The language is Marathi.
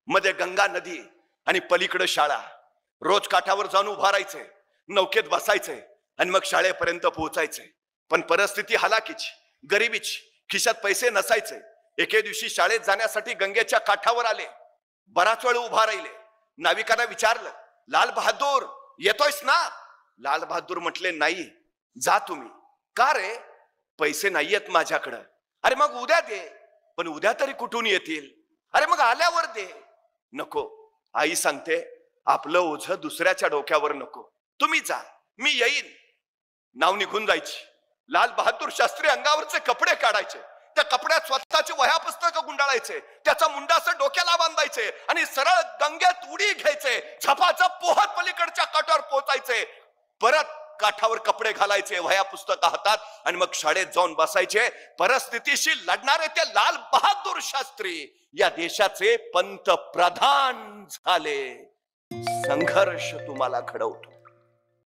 मध्ये गंगा नदी आणि पलीकडे शाळा. रोज काठावर जाऊन उभा राहायचंय, नौकेत बसायचंय आणि मग शाळेपर्यंत पोहोचायचंय. पण परिस्थिती हलाखीची, गरिबीची, खिशात पैसे नसायचे. एके दिवशी शाळेत जाण्यासाठी गंगेच्या काठावर आले. बराच वेळ उभा राहिले. नाविकांना विचारलं, लाल बहादूर येतोयस ना? लाल बहादूर म्हटले, नाही. जा तुम्ही. का रे? पैसे नाहीयेत माझ्याकडं. अरे मग उद्या दे. पण उद्या तरी कुठून येतील? अरे मग आल्यावर दे. नको, आई सांगते, आपलं ओझं दुसऱ्याच्या डोक्यावर नको. तुम्ही जा, मी येईन. नाव निघून जायची. लाल बहादूर शास्त्री अंगावरचे कपडे काढायचे, त्या कपड्यात स्वतःची वह्या पुस्तक गुंडाळायचे, त्याचा मुंडा असं डोक्याला बांधायचे आणि सरळ गंगेत उडी घ्यायचे. झपाझप पोहत पलीकडच्या काठावर पोहोचायचे. परत काठावर कपडे घालायचे, वह्या पुस्तक हातात आणि मग शाळेत जाऊन बसायचे. परिस्थितीशी लढणारे ते लाल बहादूर शास्त्री या देशाचे पंतप्रधान झाले. संघर्ष तुम्हाला घडवतो.